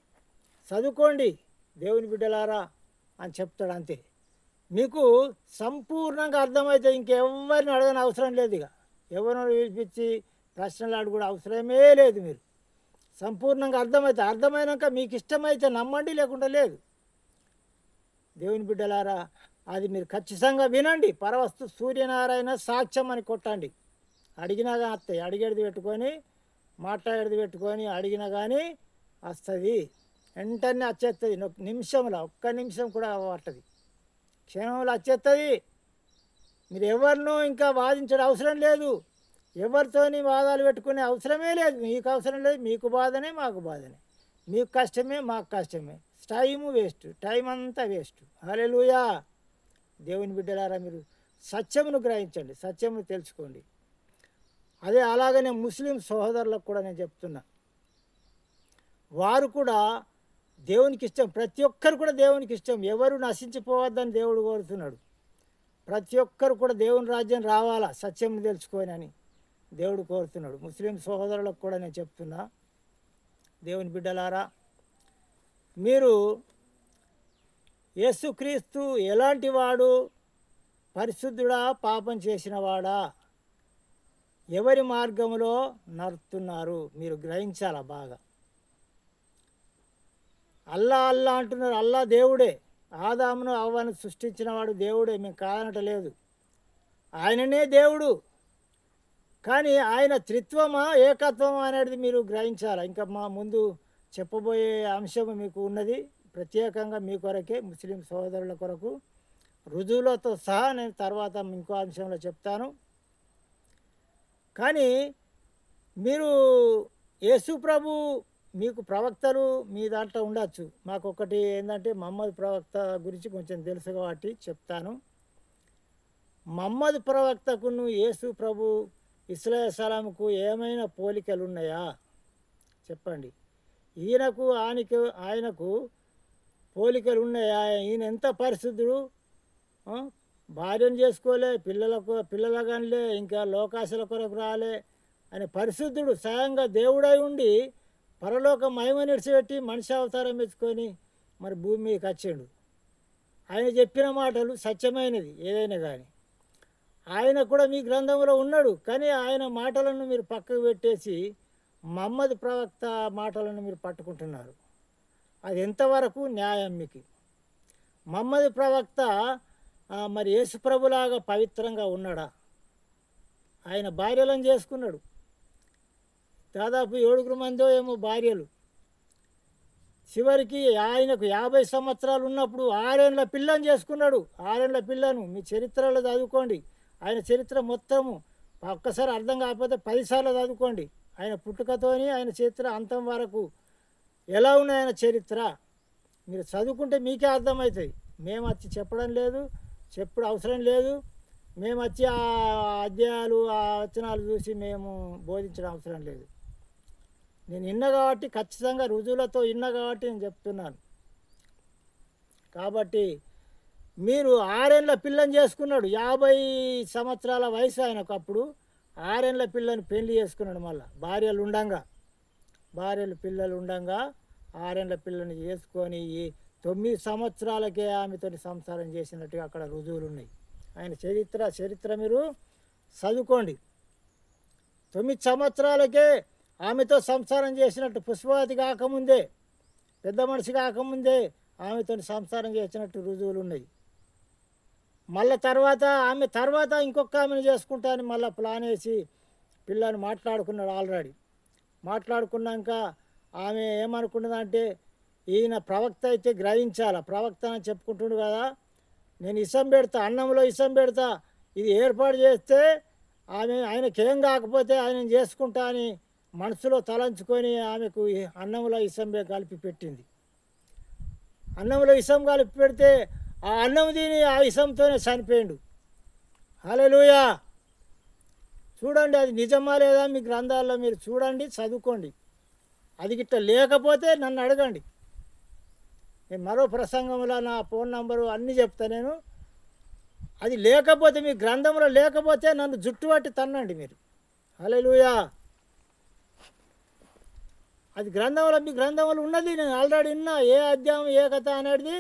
చదువుకోండి దేవుని బిడ్డలారా అని చెప్తాడు. అంతే, మీకు సంపూర్ణంగా అర్థమైతే ఇంకెవరిని అడగని అవసరం లేదు. ఇక ఎవరిని పిలిపించి ప్రశ్నలు అడుగుడు అవసరమే లేదు. మీరు సంపూర్ణంగా అర్థమైనాక మీకు ఇష్టమైతే నమ్మండి, లేకుండా లేదు. దేవుని బిడ్డలారా, అది మీరు ఖచ్చితంగా వినండి. పరవస్తు సూర్యనారాయణ సాక్ష్యం అని కొట్టండి. అడిగినాగా వస్తాయి. అడిగేది పెట్టుకొని, మాట్లాడేది పెట్టుకొని అడిగినా కానీ వస్తుంది. వెంటనే వచ్చేస్తుంది. నిమిషంలో, ఒక్క నిమిషం కూడా పట్టదు, క్షణంలో వచ్చేస్తుంది. మీరు ఎవరినో ఇంకా వాదించడం అవసరం లేదు. ఎవరితోని వాదాలు పెట్టుకునే అవసరమే లేదు. మీకు అవసరం లేదు. మీకు బాధనే, మాకు బాధనే. మీకు కష్టమే, మాకు కష్టమే. టైము వేస్ట్, టైం అంతా వేస్ట్. హల్లెలూయా. దేవుని బిడ్డలారా, మీరు సత్యమును గ్రహించండి, సత్యమును తెలుసుకోండి. అదే అలాగనే ముస్లిం సహోదరులకు కూడా నేను చెప్తున్నా, వారు కూడా దేవునికి ఇష్టం. ప్రతి ఒక్కరు కూడా దేవునికి ఇష్టం. ఎవరు నశించిపోవద్దని దేవుడు కోరుతున్నాడు. ప్రతి ఒక్కరు కూడా దేవుని రాజ్యం రావాలా, సత్యం తెలుసుకొని అని దేవుడు కోరుతున్నాడు. ముస్లిం సహోదరులకు కూడా నేను చెప్తున్నా, దేవుని బిడ్డలారా, మీరు యేసుక్రీస్తు ఎలాంటి వాడు, పరిశుద్ధుడా, పాపం చేసినవాడా, ఎవరి మార్గంలో నడుస్తున్నారు మీరు గ్రహించాలా బాగా. అల్లా అల్లా అంటున్నారు. అల్లా దేవుడే. ఆదామును అవ్వను సృష్టించిన వాడు దేవుడే, మేము కాదనటలేదు. ఆయననే దేవుడు. కానీ ఆయన త్రిత్వమా, ఏకత్వమా అనేది మీరు గ్రహించాలి. ఇంకా మా ముందు చెప్పబోయే అంశం మీకు ఉన్నది, ప్రత్యేకంగా మీ కొరకే, ముస్లిం సోదరుల కొరకు రుజువులతో సహా. నేను తర్వాత ఇంకో అంశంలో చెప్తాను. కానీ మీరు యేసు ప్రభు, మీకు ప్రవక్తలు మీ దాంట్లో ఉండొచ్చు. మాకు ఒకటి ఏంటంటే మహమ్మద్ ప్రవక్త గురించి కొంచెం తెలుసు కాబట్టి చెప్తాను. మహమ్మద్ ప్రవక్తకును యేసు ప్రభు ఇస్రాయేలుకు ఏమైనా పోలికలు ఉన్నాయా చెప్పండి. ఆయనకు పోలికలు ఉన్నాయా? ఈయన ఎంత పరిశుద్ధుడు, ఆ? భార్యను చేసుకోలే, పిల్లల కానిలే, ఇంకా లోకాశల కొరకు రాలే. ఆయన పరిశుద్ధుడు, స్వయంగా దేవుడై ఉండి పరలోక మహిమ నిడిచిపెట్టి మనిషి అవతారం ఎత్తుకొని మరి భూమి మీదకి వచ్చాడు. ఆయన చెప్పిన మాటలు సత్యమైనది ఏదైనా కానీ. ఆయన కూడా మీ గ్రంథంలో ఉన్నాడు, కానీ ఆయన మాటలను మీరు పక్కకు పెట్టేసి మహమ్మద్ ప్రవక్త మాటలను మీరు పట్టుకుంటున్నారు. అది ఎంతవరకు న్యాయం మీకు? మహమ్మద్ ప్రవక్త మరి యేసుప్రభులాగా పవిత్రంగా ఉన్నాడా? ఆయన భార్యలను చేసుకున్నాడు. దాదాపు 7 మందో ఏమో భార్యలు. చివరికి ఆయనకు 50 సంవత్సరాలు ఉన్నప్పుడు 6 ఏళ్ళ పిల్లని చేసుకున్నాడు. 6 ఏళ్ళ పిల్లను మీ చరిత్రలో చదువుకోండి. ఆయన చరిత్ర మొత్తము ఒక్కసారి అర్థం కాకపోతే 10 సార్లు చదువుకోండి. ఆయన పుట్టుకతోని ఆయన చరిత్ర అంతం వరకు ఎలా ఉన్నాయి ఆయన చరిత్ర మీరు చదువుకుంటే మీకే అర్థమవుతుంది. మేము వచ్చి చెప్పడం లేదు, చెప్పుడు అవసరం లేదు. మేము వచ్చి ఆ అధ్యాయాలు ఆ వచనాలు చూసి మేము బోధించడం అవసరం లేదు. నేను విన్నా కాబట్టి, ఖచ్చితంగా రుజువులతో విన్నా కాబట్టి నేను చెప్తున్నాను. కాబట్టి మీరు 6 ఏళ్ళ పిల్లని చేసుకున్నాడు. 50 సంవత్సరాల వయసు ఆయనకు. అప్పుడు 6 ఏళ్ళ పిల్లని పెళ్లి చేసుకున్నాడు. మళ్ళీ పిల్లలు ఉండంగా 6 ఏళ్ళ పిల్లని చేసుకొని 9 సంవత్సరాలకే ఆమెతో సంసారం చేసినట్టుగా అక్కడ రుజువులు ఉన్నాయి. ఆయన చరిత్ర మీరు చదువుకోండి. 9 సంవత్సరాలకే ఆమెతో సంసారం చేసినట్టు, పుష్పవతి కాకముందే, పెద్ద మనిషి కాకముందే ఆమెతో సంసారం చేసినట్టు రుజువులు ఉన్నాయి. మళ్ళీ ఆమె తర్వాత ఇంకొక ఆమెను చేసుకుంటానని మళ్ళీ ప్లాన్ వేసి పిల్లని మాట్లాడుకున్నాడు. ఆల్రెడీ మాట్లాడుకున్నాక ఆమె ఏమనుకున్నదంటే, ఈయన ప్రవక్త అయితే గ్రహించాలి, ప్రవక్త అని చెప్పుకుంటుండు కదా, నేను ఇసం పెడతా, అన్నంలో ఇసం పెడతా, ఇది ఏర్పాటు చేస్తే ఆయనకేం కాకపోతే ఆయన చేసుకుంటా అని మనసులో తలంచుకొని ఆమెకు అన్నంలో ఇసం కలిపి పెట్టింది. అన్నంలో ఇసం కలిపి పెడితే ఆ అన్నం తిని ఆ ఇసంతోనే చనిపోయిండు. హల్లెలూయా. చూడండి, అది నిజమా లేదా మీ గ్రంథాల్లో మీరు చూడండి, చదువుకోండి. అది గిట్ట లేకపోతే నన్ను అడగండి. నేను మరో ప్రసంగంలో నా ఫోన్ నంబరు అన్నీ చెప్తా నేను. అది లేకపోతే, మీ గ్రంథంలో లేకపోతే నన్ను జుట్టు పట్టి తన్నండి మీరు. హల్లెలూయా. అది మీ గ్రంథంలో ఉన్నది. నేను ఆల్రెడీ విన్నా, ఏ అధ్యాయం ఏ కథ అనేది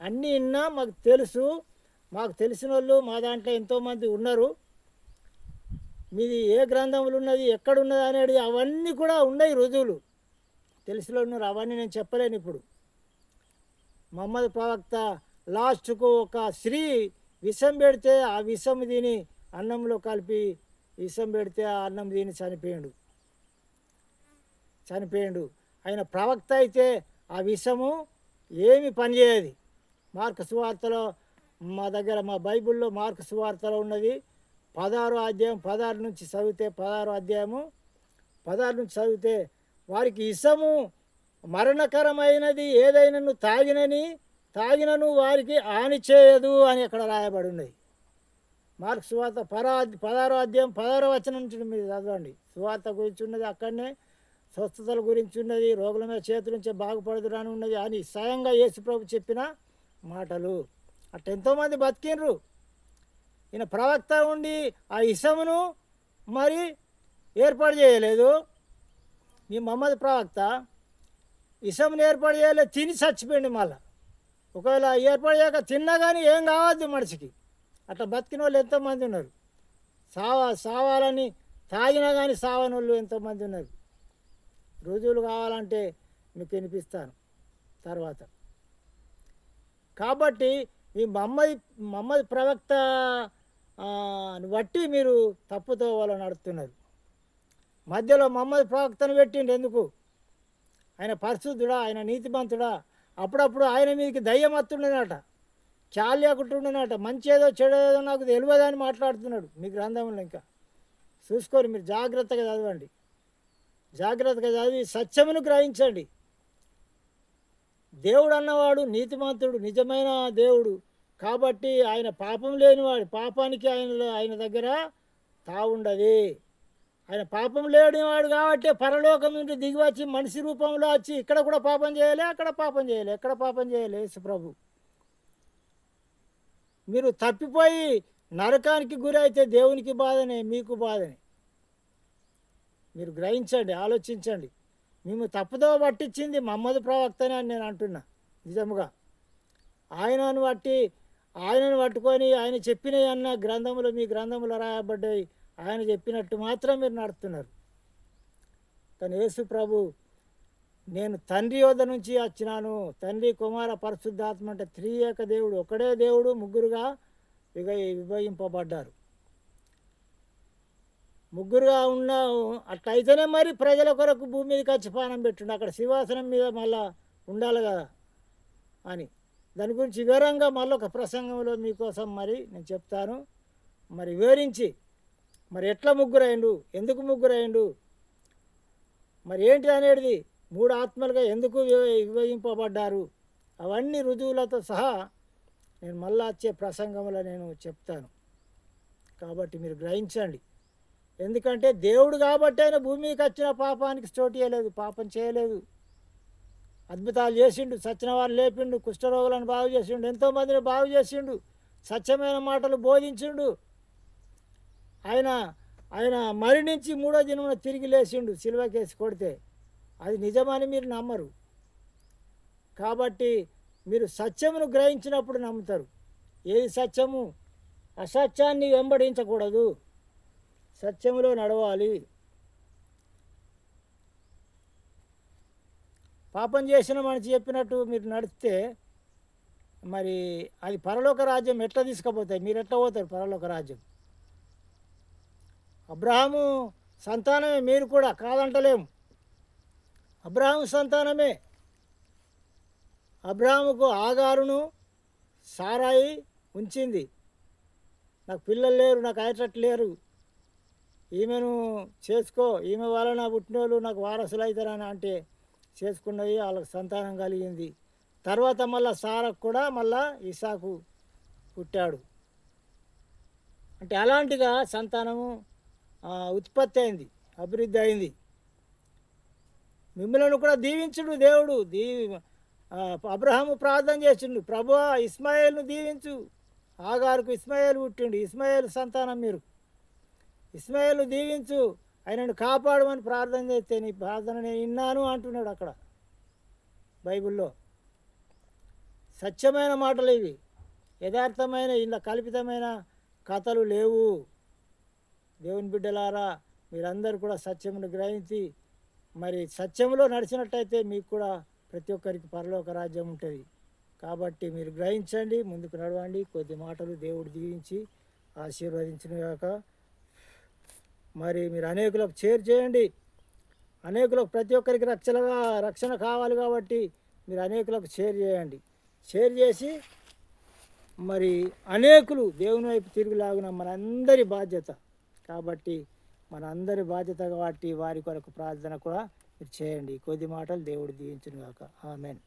అన్నీ విన్నా. మాకు తెలిసిన వాళ్ళు మా దాంట్లో ఎంతోమంది ఉన్నారు. మీది ఏ గ్రంథంలో ఉన్నది, ఎక్కడున్నది అనేది అవన్నీ కూడా ఉన్నాయి రుజువులు. తెలిసిన ఉన్నారు, అవన్నీ నేను చెప్పలేను ఇప్పుడు. మహమ్మద్ ప్రవక్త లాస్ట్కు ఒక స్త్రీ విషం పెడితే ఆ విషం తిని అన్నంలో కలిపి విషం పెడితే ఆ అన్నం తిని చనిపోయాడు. ఆయన ప్రవక్త అయితే ఆ విషము ఏమి పనిచేయదు. మార్కు సువార్తలో మా బైబిల్లో మార్కు సువార్తలో ఉన్నది 16వ అధ్యాయం 16 నుంచి చదివితే 16వ అధ్యాయము 16 నుంచి చదివితే, వారికి విషము మరణకరమైనది ఏదైనాను తాగినను వారికి హాని చేయదు అని అక్కడ రాయబడి ఉన్నది. మార్కు సువార్త 16వ అధ్యాయం 16వ వచనం నుంచి మీరు చదవండి. సువార్త గురించి ఉన్నది అక్కడనే, స్వస్థతల గురించి ఉన్నది, రోగుల మీద చేతుల నుంచే బాగుపడుదురని ఉన్నది అని స్వయంగా యేసుప్రభు చెప్పిన మాటలు. అట్లా ఎంతోమంది బతికినరు. ఈయన ప్రవక్త ఉండి ఆ ఇసమును మరి ఏర్పాటు చేయలేదు. మీ మహమ్మద్ ప్రవక్త ఇసమును ఏర్పాటు చేయలేదు, తిని చచ్చిపోయింది. మళ్ళీ ఒకవేళ ఏర్పాటు చేయక తిన్నా కానీ ఏం కావద్దు మనిషికి. అట్లా బతికిన వాళ్ళు ఎంతోమంది ఉన్నారు. సావాలని తాగినా కానీ సావని వాళ్ళు ఎంతోమంది ఉన్నారు. రుజువులు కావాలంటే మీకు వినిపిస్తాను తర్వాత. కాబట్టి ఈ మహమ్మద్ ప్రవక్త బట్టి మీరు తప్పుతో వాళ్ళు నడుస్తున్నారు. మధ్యలో మహమ్మద్ ప్రవక్తను పెట్టిండు ఎందుకు? ఆయన పరిశుద్ధుడా, ఆయన నీతిమంతుడా? అప్పుడప్పుడు ఆయన మీదకి దయ్యం వస్తుండేనట, చాలేకుంటుండేనట, మంచి ఏదో చెడు ఏదో నాకు తెలియదని మాట్లాడుతున్నాడు మీ గ్రంథంలో. ఇంకా చూసుకొని మీరు జాగ్రత్తగా చదవండి. జాగ్రత్తగా చదివి సత్యమును గ్రహించండి. దేవుడు అన్నవాడు నీతిమంతుడు, నిజమైన దేవుడు. కాబట్టి ఆయన పాపం లేనివాడు, పాపానికి ఆయన దగ్గర తావుండది. ఆయన పాపం లేనివాడు కాబట్టి పరలోకం నుండి దిగి వచ్చి మనిషి రూపంలో వచ్చి ఇక్కడ కూడా పాపం చేయలే, అక్కడ పాపం చేయలే, ఎక్కడ పాపం చేయలే యేసు ప్రభు. మీరు తప్పిపోయి నరకానికి గురైతే దేవునికి బాధనే, మీకు బాధనే. మీరు గ్రహించండి, ఆలోచించండి. మేము తప్పుదో పట్టించింది మహమ్మద్ ప్రవక్తనే అని నేను అంటున్నా. నిజముగా ఆయనను పట్టుకొని ఆయన చెప్పినవి అన్న గ్రంథములు, మీ గ్రంథములు రాయబడ్డాయి, ఆయన చెప్పినట్టు మాత్రం మీరు నడుస్తున్నారు. కానీ యేసు ప్రభు, నేను తండ్రి యొద్ద నుంచి వచ్చినాను, తండ్రి కుమార పరిశుద్ధాత్మ అంటే త్రియేక దేవుడు, ఒకడే దేవుడు, ముగ్గురుగా విభజింపబడ్డారు. ముగ్గురుగా ఉన్న అట్లయితేనే మరి ప్రజల కొరకు భూమి మీదకి వచ్చి పానం పెట్టుండు, అక్కడ సింహాసనం మీద మళ్ళా ఉండాలి కదా అని. దాని గురించి వివరంగా మళ్ళీ ఒక ప్రసంగంలో మీకోసం మరి నేను చెప్తాను. మరి వివరించి మరి ఎట్లా ముగ్గురైండు, ఎందుకు ముగ్గురైండు, మరి ఏంటి అనేది, మూడు ఆత్మలుగా ఎందుకు విభజింపబడ్డారు, అవన్నీ రుజువులతో సహా నేను మళ్ళా వచ్చే ప్రసంగంలో నేను చెప్తాను. కాబట్టి మీరు గ్రహించండి. ఎందుకంటే దేవుడు కాబట్టి ఆయన భూమికి వచ్చిన పాపానికి చోటు చేయలేదు, పాపం చేయలేదు. అద్భుతాలు చేసిండు, సచ్చిన వారు లేపిండు, కుష్ఠరోగులను బాగు చేసిండు, ఎంతోమందిని బాగు చేసిండు, సత్యమైన మాటలు బోధించిండు. ఆయన మరణించి మూడో దినమున తిరిగి లేచిండు, సిలువకేసి కొడితే. అది నిజమని మీరు నమ్మరు. కాబట్టి మీరు సత్యమును గ్రహించినప్పుడు నమ్ముతారు. ఏది సత్యము, అసత్యాన్ని వెంబడించకూడదు, సత్యములో నడవాలి. పాపం చేసిన మనిషి చెప్పినట్టు మీరు నడిస్తే మరి అది పరలోక రాజ్యం ఎట్లా తీసుకుపోతాయి, మీరు ఎట్లా పోతారు పరలోక రాజ్యం? అబ్రహాము సంతానమే, మీరు కూడా కాదంటలేము. అబ్రహాము సంతానమే. అబ్రహాముకు ఆగారును సారాయి ఉంచింది. నాకు పిల్లలు లేరు, నాకు అయ్యేటట్టు లేరు, ఈమెను చేసుకో, ఈమె వలన పుట్టినోళ్ళు నాకు వారసులు అవుతారని అంటే చేసుకున్నది, వాళ్ళకి సంతానం కలిగింది. తర్వాత మళ్ళా సారకు కూడా మళ్ళా ఇసాకు పుట్టాడు. అంటే అలాంటిగా సంతానము ఉత్పత్తి అయింది, అభివృద్ధి అయింది. మిమ్మల్ని కూడా దీవించుడు దేవుడు. అబ్రహాము ప్రార్థన చేసిండు, ప్రభువా ఇస్మాయిల్ను దీవించు. ఆగారుకు ఇస్మాయిల్ పుట్టిండు, ఇస్మాయిల్ సంతానం మీరు. ఇస్మాయిల్ను దీవించు, ఆయనను కాపాడమని ప్రార్థన చేస్తే నీ ప్రార్థన నేను విన్నాను అంటున్నాడు అక్కడ బైబిల్లో. సత్యమైన మాటలు ఇవి, యథార్థమైన, ఇలా కల్పితమైన కథలు లేవు. దేవుని బిడ్డలారా, మీరందరూ కూడా సత్యమును గ్రహించి మరి సత్యంలో నడిచినట్టయితే మీకు కూడా ప్రతి ఒక్కరికి పరలోక రాజ్యం ఉంటుంది. కాబట్టి మీరు గ్రహించండి, ముందుకు నడవండి. కొద్ది మాటలు దేవుడు దీవించి ఆశీర్వదించినగాక. మరి మీరు అనేకులకు షేర్ చేయండి. అనేకులకు, ప్రతి ఒక్కరికి రక్షణ కావాలి కాబట్టి మీరు అనేకులకు షేర్ చేయండి. షేర్ చేసి మరి అనేకులు దేవుని వైపు తిరుగులాగున మనందరి బాధ్యత. కాబట్టి మన అందరి బాధ్యత కాబట్టి వారి కొరకు ప్రార్థన కూడా మీరు చేయండి. కొద్ది మాటలు దేవుడు దీవించును గాక. ఆమేన్.